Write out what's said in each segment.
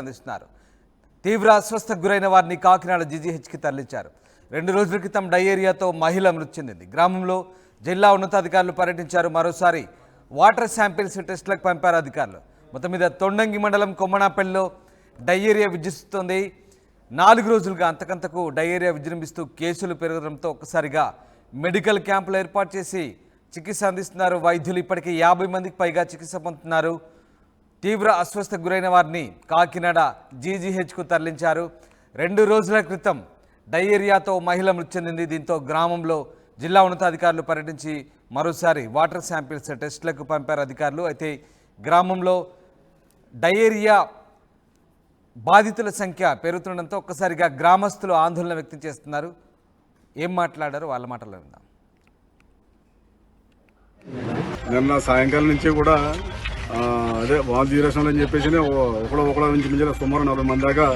అందిస్తున్నారు. తీవ్ర అస్వస్థకు గురైన వారిని కాకినాడ జీజీహెచ్కి తరలించారు. 2 రోజుల క్రితం డయేరియాతో మహిళ మృతి చెందింది. గ్రామంలో జిల్లా ఉన్నతాధికారులు పర్యటించారు. మరోసారి వాటర్ శాంపిల్స్ టెస్టులకు పంపారు అధికారులు. మొత్తం మీద తొండంగి మండలం కొమ్మనాపల్లిలో డయేరియా విజృంభిస్తోంది. 4 రోజులుగా అంతకంతకు డయేరియా విజృంభిస్తూ కేసులు పెరగడంతో ఒక్కసారిగా మెడికల్ క్యాంపులు ఏర్పాటు చేసి చికిత్స అందిస్తున్నారు వైద్యులు. ఇప్పటికీ 50 మందికి పైగా చికిత్స పొందుతున్నారు. తీవ్ర అస్వస్థకు గురైన వారిని కాకినాడ జీజీహెచ్కు తరలించారు. 2 రోజుల క్రితం డయేరియాతో మహిళ మృతి చెందింది. దీంతో గ్రామంలో జిల్లా ఉన్నతాధికారులు పర్యటించి మరోసారి వాటర్ శాంపిల్స్ టెస్టులకు పంపారు అధికారులు. అయితే గ్రామంలో డయేరియా బాధితుల సంఖ్య పెరుగుతుండడంతో ఒక్కసారిగా గ్రామస్తులు ఆందోళన వ్యక్తం చేస్తున్నారు. ఏం మాట్లాడారు వాళ్ళ మాటల్లో విందాం. నిన్న సాయంకాలం నుంచి కూడా అదే వాల్ జీరేషన్ అని చెప్పేసి ఒకళ్ళ నుంచి సుమారు 40 మంది దాకా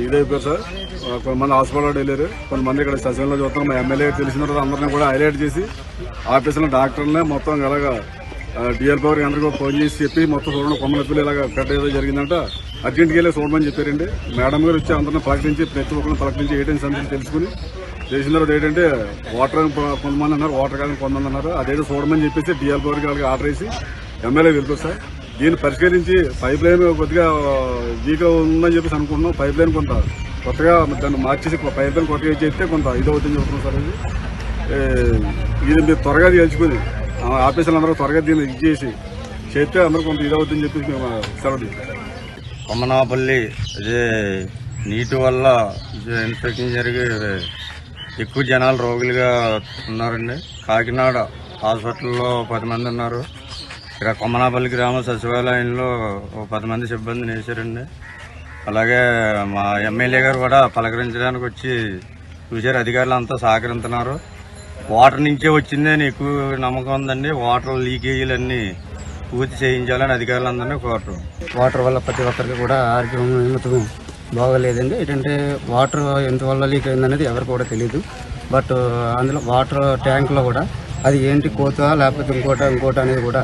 ఇదైపోయారు సార్. కొంతమంది హాస్పిటల్ వెళ్ళారు, కొంతమంది ఇక్కడ సచివాలయంలో చూస్తాం. మా ఎమ్మెల్యే తెలిసిన తర్వాత అందరినీ కూడా హైలైట్ చేసి ఆఫీసులో డాక్టర్లనే మొత్తం అలాగా డిఎల్పీ వారికి అందరికీ ఫోన్ చేసి చెప్పి మొత్తం చూడండి కొమ్మలపిల్లి ఇలాగా కట్ట ఏదో జరిగిందంట, అర్జెంట్కి వెళ్ళి చూడమని చెప్పారండి. మేడం గారు వచ్చి అందరిని పలకరించి ప్రతి ఒక్కరిని పలకరించి ఏంటని సంగతి తెలుసుకుని చేసిన తర్వాత ఏంటంటే వాటర్ కొంతమంది అన్నారు, వాటర్ కాదని కొంతమంది అన్నారు. అదేదో చూడమని చెప్పేసి డిఎల్పీ వారికి వాళ్ళకి ఆర్డర్ వేసి ఎమ్మెల్యే వెళ్తారు సార్. దీన్ని పరిష్కరించి పైప్ లైన్ కొద్దిగా వీక్ ఉందని చెప్పేసి అనుకుంటున్నాం. పైప్ లైన్ కొంత కొత్తగా దాన్ని మార్చేసి పైప్ లైన్ కొత్తగా చేస్తే కొంత ఇది అవుతుందని చెప్తున్నాం సార్. ఇది మీరు త్వరగా తెలుసుకుని ఆఫీసులు అందరూ త్వరగా దీన్ని ఇది చేసి చేస్తే అందరూ కొంత ఇది అవుతుందని చెప్పేసి మేము సెలవు. కొమ్మనాపల్లి ఇదే నీటి వల్ల ఇన్ఫెక్షన్ జరిగి ఎక్కువ జనాలు రోగులుగా ఉన్నారండి. కాకినాడ హాస్పిటల్లో 10 మంది ఉన్నారు. ఇక్కడ కొమ్మనాపల్లి గ్రామ సచివాలయంలో 10 మంది సిబ్బందిని వేశారండి. అలాగే మా ఎమ్మెల్యే గారు కూడా పలకరించడానికి వచ్చి చూశారు. అధికారులు అంతా సహకరిస్తున్నారు. వాటర్ నుంచే వచ్చిందని ఎక్కువ నమ్మకం ఉందండి. వాటర్ లీకేజీలన్నీ పూర్తి చేయించాలని అధికారులందరినీ కోరటం. వాటర్ వల్ల ప్రతి ఒక్కరికి కూడా ఆరోగ్యం మొత్తం బాగోలేదండి. ఏంటంటే వాటర్ ఎంతవల్ల లీక్ అయిందనేది ఎవరికి కూడా తెలియదు. బట్ అందులో వాటర్ ట్యాంక్లో కూడా అది ఏంటి కోత లేకపోతే ఇంకోటి అనేది కూడా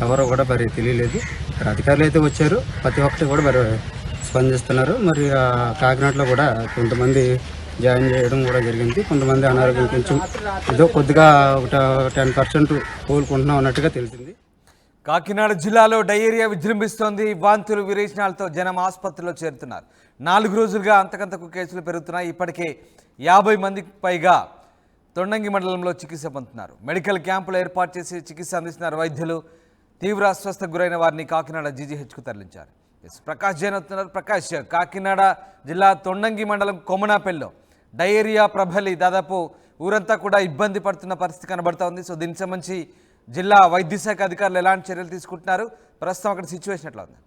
ఎవరో కూడా మరి తెలియలేదు. అధికారులు అయితే వచ్చారు, ప్రతి ఒక్కటి కూడా మరి స్పందిస్తున్నారు. మరి కాకినాడలో కూడా కొంతమంది జాయిన్ చేయడం కూడా జరిగింది. కొంతమంది అనారోగ్యం కొంచెం ఏదో కొద్దిగా 10% కోలుకుంటున్నాం అన్నట్టుగా తెలిసింది. కాకినాడ జిల్లాలో డయేరియా విజృంభిస్తోంది. వాంతులు విరేచనాలతో జనం ఆసుపత్రిలో చేరుతున్నారు. 4 రోజులుగా అంతకంతకు కేసులు పెరుగుతున్నాయి. ఇప్పటికే 50 మందికి పైగా తొండంగి మండలంలో చికిత్స పొందుతున్నారు. మెడికల్ క్యాంపులు ఏర్పాటు చేసి చికిత్స అందిస్తున్నారు వైద్యులు. తీవ్ర అస్వస్థకు గురైన వారిని కాకినాడ జీజీహెచ్కు తరలించారు. ప్రకాష్ జైన్ అవుతున్నారు. ప్రకాష్, కాకినాడ జిల్లా తొండంగి మండలం కొమ్మనాపల్లిలో డయేరియా ప్రబలి దాదాపు ఊరంతా కూడా ఇబ్బంది పడుతున్న పరిస్థితి కనబడుతూ ఉంది. సో దీనికి సంబంధించి జిల్లా వైద్య శాఖ అధికారులు ఎలాంటి చర్యలు తీసుకుంటున్నారు, ప్రస్తుతం అక్కడ సిచ్యువేషన్ ఎట్లా ఉంది?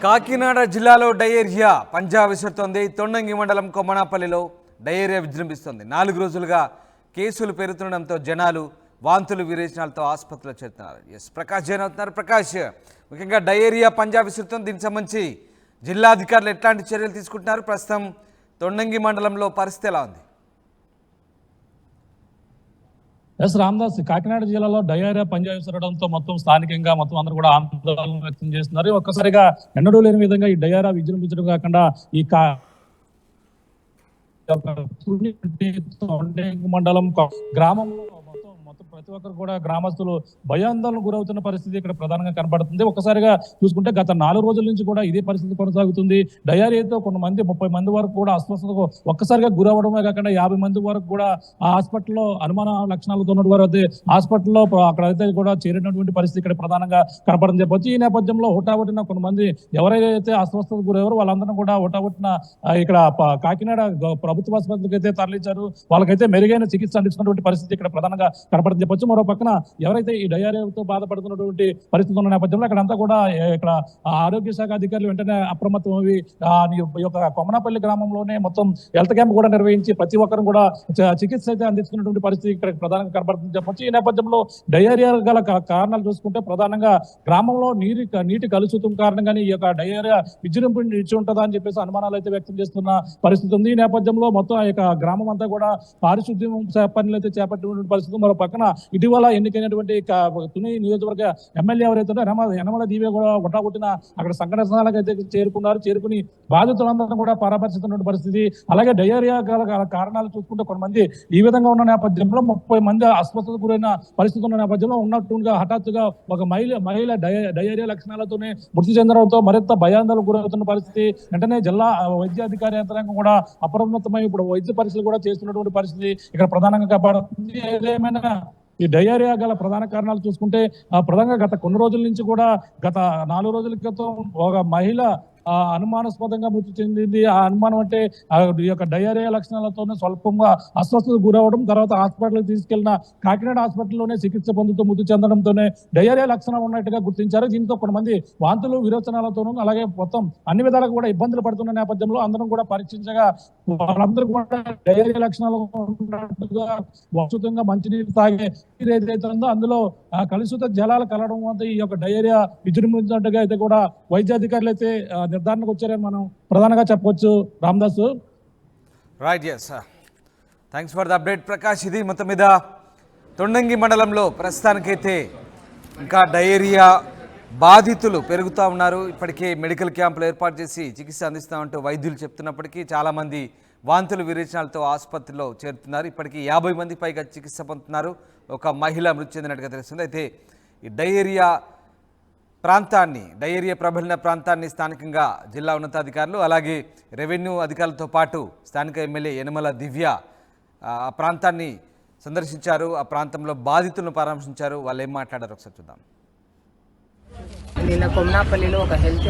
కాకినాడ జిల్లాలో డయేరియా పంజా విసురుతోంది. తొండంగి మండలం కొమ్మనాపల్లిలో డయేరియా విజృంభిస్తోంది. 4 రోజులుగా కేసులు పెరుగుతుండడంతో జనాలు వాంతులు విరేచనాలతో ఆసుపత్రిలో చేరుతున్నారు. ప్రకాష్ జైన్ అవుతున్నారు. ప్రకాష్, ముఖ్యంగా డయేరియా పంజా విసురుతోంది. దీనికి సంబంధించి జిల్లా అధికారులు ఎట్లాంటి చర్యలు తీసుకుంటున్నారు? ప్రస్తుతం తొండంగి మండలంలో పరిస్థితి ఎలా ఉంది? ఎస్ రామదాస్, కాకినాడ జిల్లాలో డయేరియా పంజాబ్ విసరడంతో మొత్తం స్థానికంగా మొత్తం అందరూ కూడా ఆందోళన వ్యక్తం చేస్తున్నారు. ఒక్కసారిగా ఎన్నడూ లేని విధంగా ఈ డయేరియా విజృంభించడం కాకుండా ఈ మండలం గ్రామంలో మొత్తం ప్రతి ఒక్కరు కూడా గ్రామస్తులు భయాందోళన గురవుతున్న పరిస్థితి ఇక్కడ ప్రధానంగా కనబడుతుంది. ఒక్కసారిగా చూసుకుంటే గత 4 రోజుల నుంచి కూడా ఇదే పరిస్థితి కొనసాగుతుంది. డయేరియాతో కొంతమంది 30 మంది వరకు కూడా అస్వస్థతకు ఒక్కసారిగా గురవడమే కాకుండా 50 మంది వరకు కూడా ఆ హాస్పిటల్లో అనుమాన లక్షణాలతో ఉన్న వారు అయితే హాస్పిటల్లో అక్కడైతే కూడా చేరినటువంటి పరిస్థితి ఇక్కడ ప్రధానంగా కనపడని చెప్పొచ్చు. ఈ నేపథ్యంలో హుటాహుటిన కొంతమంది ఎవరైతే అస్వస్థతకు గురయ్యారో వాళ్ళందరూ కూడా హుటాహుటిన ఇక్కడ కాకినాడ ప్రభుత్వ ఆసుపత్రికి అయితే తరలించారు. వాళ్ళకైతే మెరుగైన చికిత్స అందిస్తున్నటువంటి పరిస్థితి ఇక్కడ ప్రధానంగా కనపడని చెప్పొచ్చు. మరో పక్కన ఎవరైతే ఈ డయేరియాతో బాధపడుతున్నటువంటి పరిస్థితి ఉన్న నేపథ్యంలో అక్కడంతా కూడా ఇక్కడ ఆరోగ్య శాఖ అధికారులు వెంటనే అప్రమత్తమవి ఈ యొక్క కొమనాపల్లి గ్రామంలోనే మొత్తం హెల్త్ క్యాంప్ కూడా నిర్వహించి ప్రతి ఒక్కరు కూడా చికిత్స అయితే అందిస్తున్నటువంటి పరిస్థితి ఇక్కడ ప్రధానంగా కనబడుతుంది చెప్పొచ్చు. ఈ నేపథ్యంలో డయేరియా గల కారణాలు చూసుకుంటే ప్రధానంగా గ్రామంలో నీటి కలుషితం కారణంగానే ఈ యొక్క డయేరియా విజృంభించి ఉంటుందా అని చెప్పేసి అనుమానాలు అయితే వ్యక్తం చేస్తున్న పరిస్థితి ఉంది. ఈ నేపథ్యంలో మొత్తం ఆ యొక్క గ్రామం అంతా కూడా పారిశుద్ధ్యం పనులు అయితే చేపట్టినటువంటి పరిస్థితి. మరో పక్కన ఇటీవల ఎన్నికైనటువంటి తుని నియోజకవర్గ ఎమ్మెల్యే ఎవరైతే యనమల దీవే కూడా ఒట్టాగొట్టిన అక్కడ సంఘటన స్థలాలకు అయితే చేరుకుని బాధితులందరూ కూడా పరామర్శిస్తున్న పరిస్థితి. అలాగే డయేరియా గల కారణాలు చూసుకుంటే కొంతమంది ఈ విధంగా ఉన్న నేపథ్యంలో 30 మంది అస్వస్థత గురైన పరిస్థితి ఉన్న నేపథ్యంలో ఉన్నట్టుగా హఠాత్తుగా ఒక మహిళ డయేరియా లక్షణాలతోనే మృతి చెందడంతో మరింత భయాందోళనకు గురవుతున్న పరిస్థితి. వెంటనే జిల్లా వైద్యాధికారి యంత్రాంగం కూడా అప్రమత్తమై ఇప్పుడు వైద్య పరీక్షలు కూడా చేస్తున్నటువంటి పరిస్థితి ఇక్కడ ప్రధానంగా కాపాడుతుంది. ఏదేమైనా ఈ డయేరియా గల ప్రధాన కారణాలు చూసుకుంటే ప్రధానంగా గత కొన్ని రోజుల నుంచి కూడా గత 4 రోజుల క్రితం ఒక మహిళ అనుమానాస్పదంగా మృతి చెందింది. ఆ అనుమానం అంటే ఈ యొక్క డయేరియా లక్షణాలతోనే స్వల్పంగా అస్వస్థత గురవడం, తర్వాత హాస్పిటల్కి తీసుకెళ్లిన కాకినాడ హాస్పిటల్లోనే చికిత్స పొందుతూ మృతి చెందడంతోనే డయేరియా లక్షణాలు ఉన్నట్టుగా గుర్తించారు. దీంతో కొంతమంది వాంతులు విరోచనాలతోనూ అలాగే మొత్తం అన్ని విధాలుగా కూడా ఇబ్బందులు పడుతున్న నేపథ్యంలో అందరం కూడా పరీక్షించగా వాళ్ళందరూ కూడా డయేరియా లక్షణాలు ఉన్నట్టుగా విస్తృతంగా మంచినీరు తాగే ఏదైతే ఉందో అందులో కలుషిత జలాలు కలవడం వల్ల ఈ యొక్క డయేరియా విజృంభించినట్టుగా అయితే కూడా వైద్యాధికారులు అయితే నిర్ధారణకు వచ్చారని మనం ప్రధానంగా చెప్పవచ్చు. Ramadas, right, yes, thanks for the update Prakash. ఇది మొత్తం మీద తొండంగి మండలంలో ప్రస్తుతానికైతే ఇంకా డయేరియా బాధితులు పెరుగుతూ ఉన్నారు. ఇప్పటికే మెడికల్ క్యాంపులు ఏర్పాటు చేసి చికిత్స అందిస్తామంటూ వైద్యులు చెప్తున్నప్పటికీ చాలామంది వాంతులు విరేచనాలతో ఆసుపత్రిలో చేరుతున్నారు. ఇప్పటికీ 50 మంది పైగా చికిత్స పొందుతున్నారు. ఒక మహిళ మృతి చెందినట్టుగా తెలుస్తుంది. అయితే ఈ డయేరియా ప్రబలిన ప్రాంతాన్ని స్థానికంగా జిల్లా ఉన్నతాధికారులు అలాగే రెవెన్యూ అధికారులతో పాటు స్థానిక ఎమ్మెల్యే యనమల దివ్య ఆ ప్రాంతాన్ని సందర్శించారు. ఆ ప్రాంతంలో బాధితులను పరామర్శించారు. వాళ్ళు ఏం మాట్లాడారు ఒకసారి చూద్దాం. నిన్న కొమనాపల్లిలో ఒక హెల్త్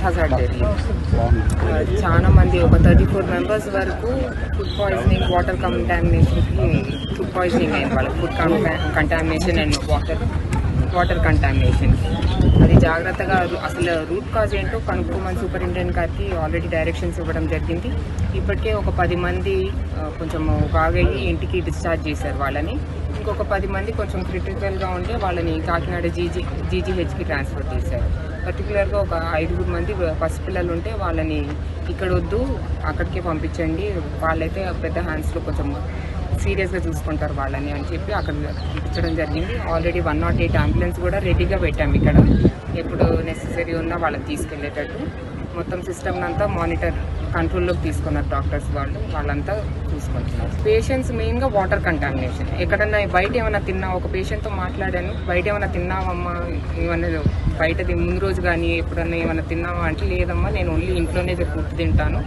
హజార్డ్ జరిగింది. చాలా మంది ఒక 34 మెంబర్స్ వరకు ఫుడ్ పాయిజనింగ్, వాటర్ కంటామినేషన్కి ఫుడ్ పాయిజనింగ్ అయింది. వాళ్ళకి food contamination and water contamination. అది జాగ్రత్తగా అసలు రూట్ కాజ్ ఏంటో కనుక్కోమని సూపరింటెండెంట్ గారికి ఆల్రెడీ డైరెక్షన్స్ ఇవ్వడం జరిగింది. ఇప్పటికే ఒక 10 మంది కొంచెం బాగయ్యి ఇంటికి డిశ్చార్జ్ చేశారు వాళ్ళని. ఇంకొక 10 మంది కొంచెం క్రిటికల్గా ఉంటే వాళ్ళని కాకినాడ జీజీహెచ్కి ట్రాన్స్ఫర్ చేశారు. పర్టికులర్గా ఒక 5 మంది పసిపిల్లలు ఉంటే వాళ్ళని ఇక్కడ వద్దు అక్కడికే పంపించండి, వాళ్ళైతే పెద్ద హ్యాండ్స్లో కొంచెం సీరియస్గా చూసుకుంటారు వాళ్ళని అని చెప్పి అక్కడ పంపించడం జరిగింది. ఆల్రెడీ 108 అంబులెన్స్ కూడా రెడీగా పెట్టాము ఇక్కడ. ఎప్పుడు నెసెసరీ ఉన్నా వాళ్ళని తీసుకెళ్లేటట్టు మొత్తం సిస్టమ్ అంతా మానిటర్ కంట్రోల్లోకి తీసుకున్నారు డాక్టర్స్ వాళ్ళంతా చూసుకుంటున్నారు. పేషెంట్స్ మెయిన్గా వాటర్ కంటామినేషన్. ఎక్కడన్నా బయట ఏమైనా ఒక పేషెంట్తో మాట్లాడాను, బయట ఏమైనా తిన్నావమ్మా, ఏమన్నా బయటది ముందు రోజు కానీ ఎప్పుడన్నా ఏమైనా తిన్నావా అంటే లేదమ్మా నేను ఓన్లీ ఇంట్లోనే ఫుడ్ తింటాను,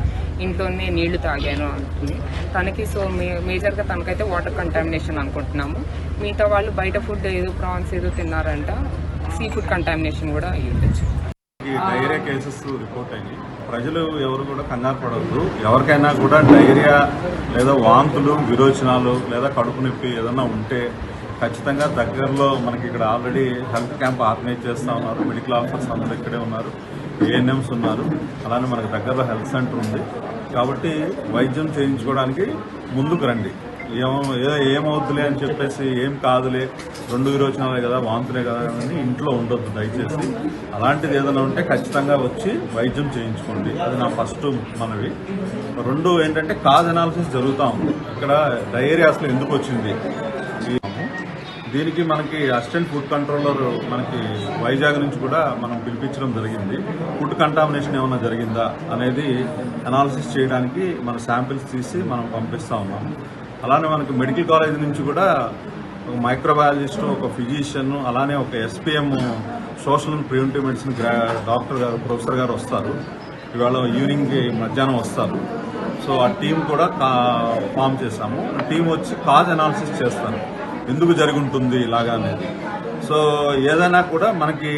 ఇంట్లోనే నీళ్లు తాగాను అంటుంది తనకి. సో మేజర్గా తనకైతే వాటర్ కంటామినేషన్ అనుకుంటున్నాము. మిగతా వాళ్ళు బయట ఫుడ్ ఏదో ప్రాన్స్ ఏదో తిన్నారంట, సీ ఫుడ్ కంటామినేషన్ కూడా అయ్యి ఉండొచ్చు. ఈ డయేరియా కేసెస్ రిపోర్ట్ అయ్యి ప్రజలు ఎవరు కూడా కంగారు పడవద్దు. ఎవరికైనా కూడా డయేరియా లేదా వాంతులు, విరోచనాలు లేదా కడుపు నొప్పి ఏదైనా ఉంటే ఖచ్చితంగా దగ్గరలో మనకి ఇక్కడ ఆల్రెడీ హెల్త్ క్యాంప్ ఆర్గనైజ్ చేస్తూ ఉన్నారు. మెడికల్ ఆఫీసర్స్ అందరూ ఇక్కడే ఉన్నారు, ఏఎన్ఎంస్ ఉన్నారు, అలానే మనకు దగ్గరలో హెల్త్ సెంటర్ ఉంది. కాబట్టి వైద్యం చేయించుకోవడానికి ముందుకు రండి. ఏమవుతులే అని చెప్పేసి ఏం కాదులే, 2 విరోచనాలే కదా, వాంతులే కదా అని ఇంట్లో ఉండొద్దు దయచేసి. అలాంటిది ఏదైనా ఉంటే ఖచ్చితంగా వచ్చి వైద్యం చేయించుకోండి. అది నా ఫస్ట్ మనవి. 2 ఏంటంటే కాజ్ అనాలిసిస్ జరుగుతూ ఉంది. ఇక్కడ డయేరియా అసలు ఎందుకు వచ్చింది, దీనికి మనకి అసిస్టెంట్ ఫుడ్ కంట్రోలర్ మనకి వైజాగ్ నుంచి కూడా మనం పిలిపించడం జరిగింది. ఫుడ్ కంటామినేషన్ ఏమైనా జరిగిందా అనేది అనాలిసిస్ చేయడానికి మన శాంపిల్స్ తీసి మనం పంపిస్తూ ఉన్నాము. అలానే మనకి మెడికల్ కాలేజ్ నుంచి కూడా ఒక మైక్రోబయాలజిస్ట్, ఒక ఫిజిషియన్, అలానే ఒక SPM social and preventive medicine doctor గారు, ప్రొఫెసర్ గారు వస్తారు. ఇవాళ ఈవినింగ్ మధ్యాహ్నం వస్తారు. సో ఆ టీం కూడా ఫామ్ చేశాము. టీం వచ్చి కాజ్ అనాలిసిస్ చేస్తారు, ఎందుకు జరిగి ఉంటుంది ఇలాగా అనేది. సో ఏదైనా కూడా మనకి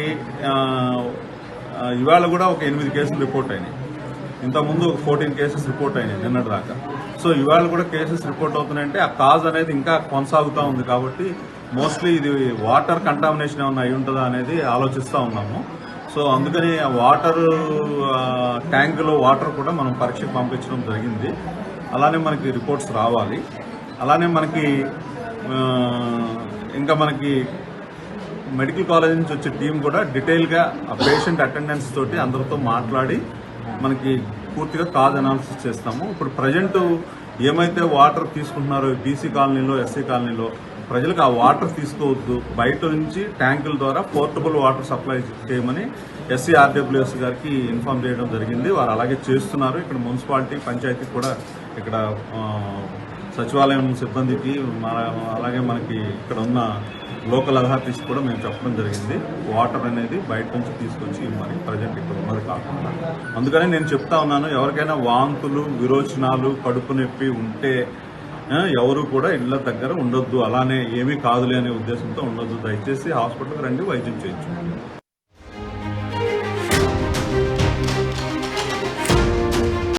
ఇవాళ కూడా ఒక 8 కేసులు రిపోర్ట్ అయినాయి. ఇంతకుముందు ఒక 14 కేసెస్ రిపోర్ట్ అయినాయి నిన్నటి దాకా. సో ఇవాళ కూడా కేసెస్ రిపోర్ట్ అవుతున్నాయంటే ఆ కాజ్ అనేది ఇంకా కొనసాగుతూ ఉంది. కాబట్టి మోస్ట్లీ ఇది వాటర్ కంటామినేషన్ ఏమన్నా అయి ఉంటుందా అనేది ఆలోచిస్తూ ఉన్నాము. సో అందుకని ఆ వాటర్ ట్యాంకులో వాటర్ కూడా మనం పరీక్షకు పంపించడం జరిగింది. అలానే మనకి రిపోర్ట్స్ రావాలి. అలానే మనకి ఇంకా మనకి మెడికల్ కాలేజ్ నుంచి వచ్చే టీం కూడా డీటెయిల్గా ఆ పేషెంట్ అటెండెన్స్ తోటి అందరితో మాట్లాడి మనకి పూర్తిగా కాజ్ అనాలిసిస్ చేస్తాము. ఇప్పుడు ప్రజెంట్ ఏమైతే వాటర్ తీసుకుంటున్నారో బీసీ కాలనీలో, ఎస్సీ కాలనీలో ప్రజలకు ఆ వాటర్ తీసుకోవద్దు, బయట నుంచి ట్యాంకుల ద్వారా పోర్టబుల్ వాటర్ సప్లై చేయమని SCRWS గారికి ఇన్ఫార్మ్ చేయడం జరిగింది. వారు అలాగే చేస్తున్నారు. ఇక్కడ మున్సిపాలిటీ, పంచాయతీ కూడా ఇక్కడ సచివాలయం సిబ్బందికి, అలాగే మనకి ఇక్కడ ఉన్న లోకల్ అథారిటీస్ కూడా మేము చెప్పడం జరిగింది. వాటర్ అనేది బయట నుంచి తీసుకొచ్చి ఇవ్వమని, ప్రజెంట్ ఇక్కడ ఉన్నది కాకుండా. అందుకని నేను చెప్తా ఉన్నాను, ఎవరికైనా వాంతులు, విరోచనాలు, కడుపు నొప్పి ఉంటే ఎవరు కూడా ఇళ్ల దగ్గర ఉండొద్దు. అలానే ఏమీ కాదులే అనే ఉద్దేశంతో ఉండొద్దు. దయచేసి హాస్పిటల్కి రండి, వైద్యం చేయించు.